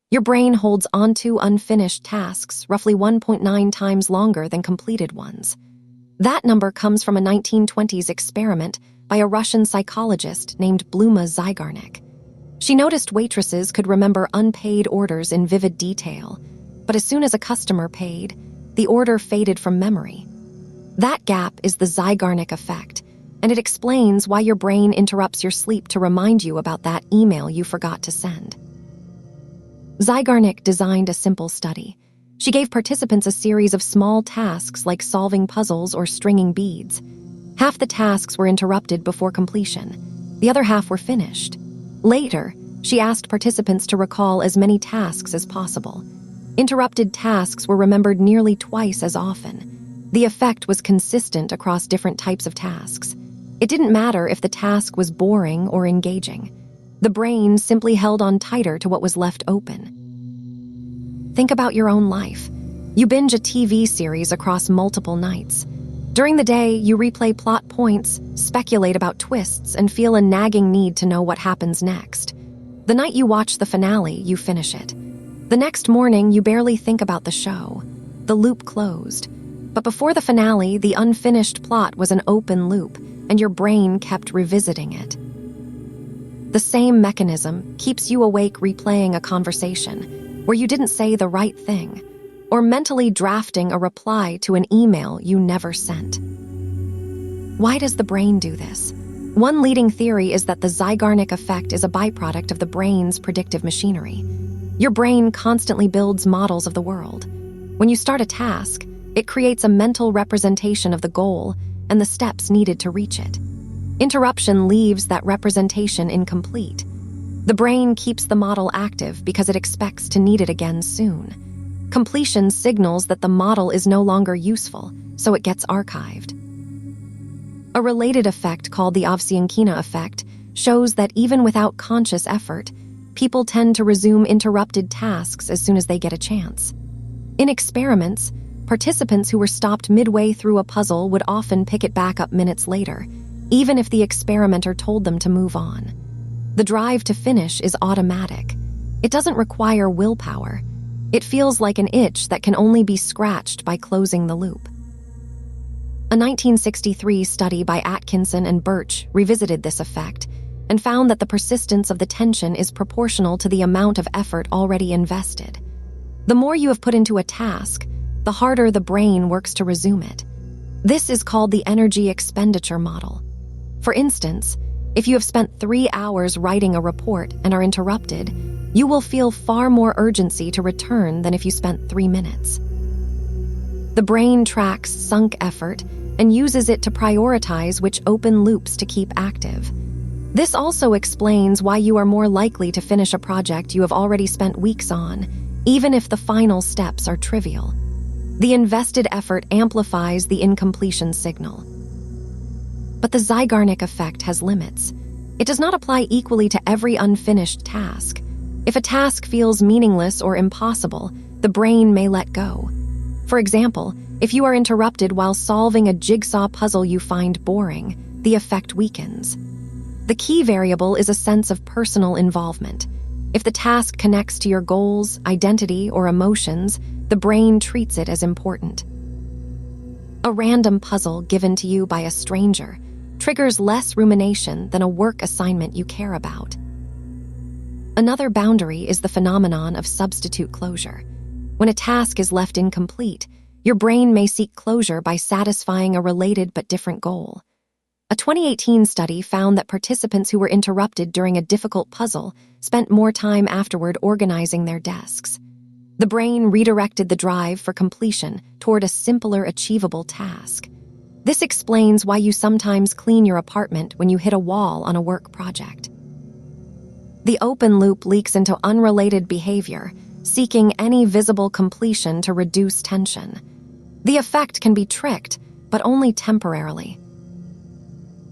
Your brain holds onto unfinished tasks roughly 1.9 times longer than completed ones. That number comes from a 1920s experiment by a Russian psychologist named Bluma Zeigarnik. She noticed waitresses could remember unpaid orders in vivid detail, but as soon as a customer paid, the order faded from memory. That gap is the Zeigarnik Effect, and it explains why your brain interrupts your sleep to remind you about that email you forgot to send. Zeigarnik designed a simple study. She gave participants a series of small tasks like solving puzzles or stringing beads. Half the tasks were interrupted before completion. The other half were finished. Later, she asked participants to recall as many tasks as possible. Interrupted tasks were remembered nearly twice as often. The effect was consistent across different types of tasks. It didn't matter if the task was boring or engaging. The brain simply held on tighter to what was left open. Think about your own life. You binge a TV series across multiple nights. During the day, you replay plot points, speculate about twists, and feel a nagging need to know what happens next. The night you watch the finale, you finish it. The next morning, you barely think about the show. The loop closed. But before the finale, the unfinished plot was an open loop, and your brain kept revisiting it. The same mechanism keeps you awake replaying a conversation where you didn't say the right thing, or mentally drafting a reply to an email you never sent. Why does the brain do this? One leading theory is that the Zeigarnik Effect is a byproduct of the brain's predictive machinery. Your brain constantly builds models of the world. When you start a task, it creates a mental representation of the goal and the steps needed to reach it. Interruption leaves that representation incomplete. The brain keeps the model active because it expects to need it again soon. Completion signals that the model is no longer useful, so it gets archived. A related effect called the Zeigarnik Effect shows that even without conscious effort, people tend to resume interrupted tasks as soon as they get a chance. In experiments, participants who were stopped midway through a puzzle would often pick it back up minutes later, even if the experimenter told them to move on. The drive to finish is automatic. It doesn't require willpower. It feels like an itch that can only be scratched by closing the loop. A 1963 study by Atkinson and Birch revisited this effect and found that the persistence of the tension is proportional to the amount of effort already invested. The more you have put into a task, the harder the brain works to resume it. This is called the energy expenditure model. For instance, if you have spent 3 hours writing a report and are interrupted, you will feel far more urgency to return than if you spent 3 minutes. The brain tracks sunk effort and uses it to prioritize which open loops to keep active. This also explains why you are more likely to finish a project you have already spent weeks on, even if the final steps are trivial. The invested effort amplifies the incompletion signal. But the Zeigarnik Effect has limits. It does not apply equally to every unfinished task. If a task feels meaningless or impossible, the brain may let go. For example, if you are interrupted while solving a jigsaw puzzle you find boring, the effect weakens. The key variable is a sense of personal involvement. If the task connects to your goals, identity, or emotions, the brain treats it as important. A random puzzle given to you by a stranger triggers less rumination than a work assignment you care about. Another boundary is the phenomenon of substitute closure. When a task is left incomplete, your brain may seek closure by satisfying a related but different goal. A 2018 study found that participants who were interrupted during a difficult puzzle spent more time afterward organizing their desks. The brain redirected the drive for completion toward a simpler, achievable task. This explains why you sometimes clean your apartment when you hit a wall on a work project. The open loop leaks into unrelated behavior, seeking any visible completion to reduce tension. The effect can be tricked, but only temporarily.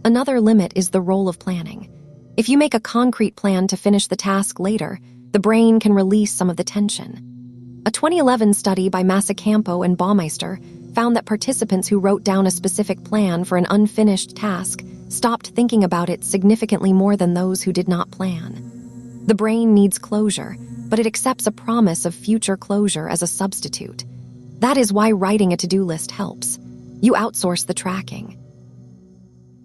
Another limit is the role of planning. If you make a concrete plan to finish the task later, the brain can release some of the tension. A 2011 study by Massacampo and Baumeister found that participants who wrote down a specific plan for an unfinished task stopped thinking about it significantly more than those who did not plan. The brain needs closure, but it accepts a promise of future closure as a substitute. That is why writing a to-do list helps. You outsource the tracking.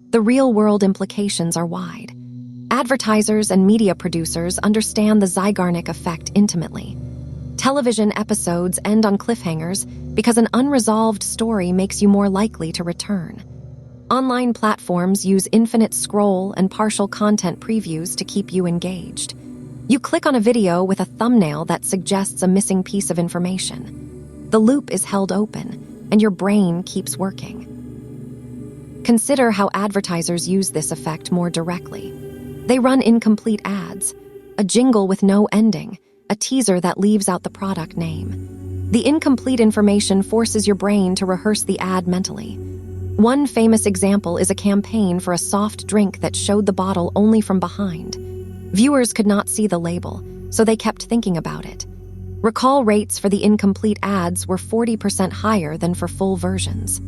The real-world implications are wide. Advertisers and media producers understand the Zeigarnik Effect intimately. Television episodes end on cliffhangers because an unresolved story makes you more likely to return. Online platforms use infinite scroll and partial content previews to keep you engaged. You click on a video with a thumbnail that suggests a missing piece of information. The loop is held open, and your brain keeps working. Consider how advertisers use this effect more directly. They run incomplete ads, a jingle with no ending, a teaser that leaves out the product name. The incomplete information forces your brain to rehearse the ad mentally. One famous example is a campaign for a soft drink that showed the bottle only from behind. Viewers could not see the label, so they kept thinking about it. Recall rates for the incomplete ads were 40% higher than for full versions.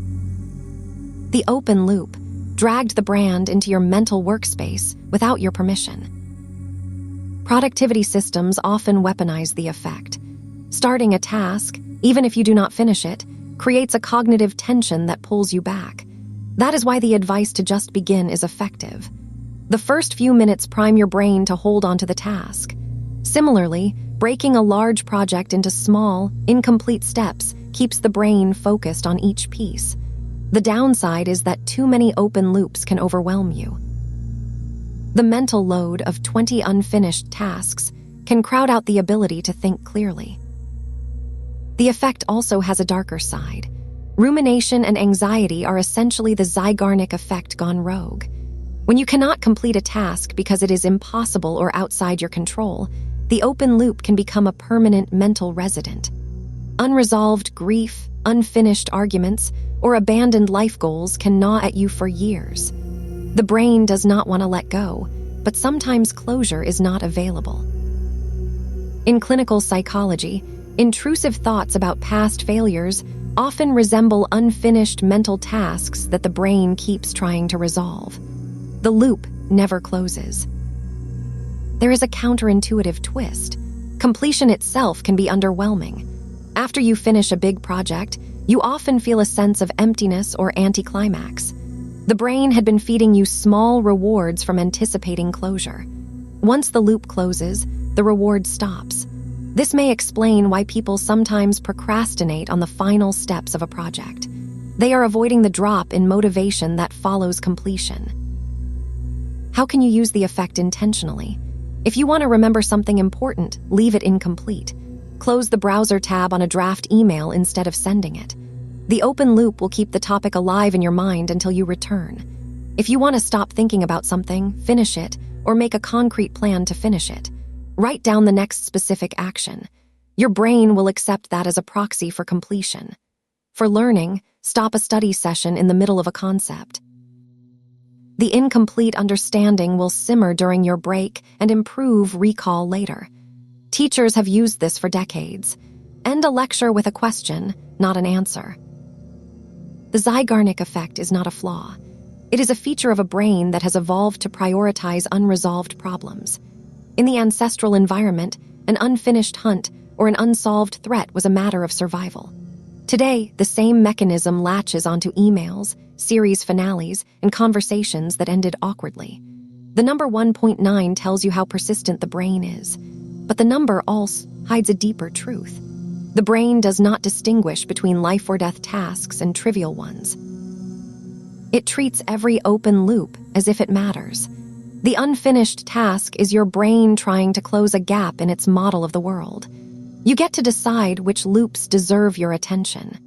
The open loop dragged the brand into your mental workspace without your permission. Productivity systems often weaponize the effect. Starting a task, even if you do not finish it, creates a cognitive tension that pulls you back. That is why the advice to just begin is effective. The first few minutes prime your brain to hold onto the task. Similarly, breaking a large project into small, incomplete steps keeps the brain focused on each piece. The downside is that too many open loops can overwhelm you. The mental load of 20 unfinished tasks can crowd out the ability to think clearly. The effect also has a darker side. Rumination and anxiety are essentially the Zeigarnik Effect gone rogue. When you cannot complete a task because it is impossible or outside your control, the open loop can become a permanent mental resident. Unresolved grief, unfinished arguments, or abandoned life goals can gnaw at you for years. The brain does not want to let go, but sometimes closure is not available. In clinical psychology, intrusive thoughts about past failures often resemble unfinished mental tasks that the brain keeps trying to resolve. The loop never closes. There is a counterintuitive twist. Completion itself can be underwhelming. After you finish a big project, you often feel a sense of emptiness or anticlimax. The brain had been feeding you small rewards from anticipating closure. Once the loop closes, the reward stops. This may explain why people sometimes procrastinate on the final steps of a project. They are avoiding the drop in motivation that follows completion. How can you use the effect intentionally? If you want to remember something important, leave it incomplete. Close the browser tab on a draft email instead of sending it. The open loop will keep the topic alive in your mind until you return. If you want to stop thinking about something, finish it, or make a concrete plan to finish it. Write down the next specific action. Your brain will accept that as a proxy for completion. For learning, stop a study session in the middle of a concept. The incomplete understanding will simmer during your break and improve recall later. Teachers have used this for decades. End a lecture with a question, not an answer. The Zeigarnik Effect is not a flaw. It is a feature of a brain that has evolved to prioritize unresolved problems. In the ancestral environment, an unfinished hunt or an unsolved threat was a matter of survival. Today, the same mechanism latches onto emails, series finales, and conversations that ended awkwardly. The number 1.9 tells you how persistent the brain is, but the number also hides a deeper truth. The brain does not distinguish between life or death tasks and trivial ones. It treats every open loop as if it matters. The unfinished task is your brain trying to close a gap in its model of the world. You get to decide which loops deserve your attention.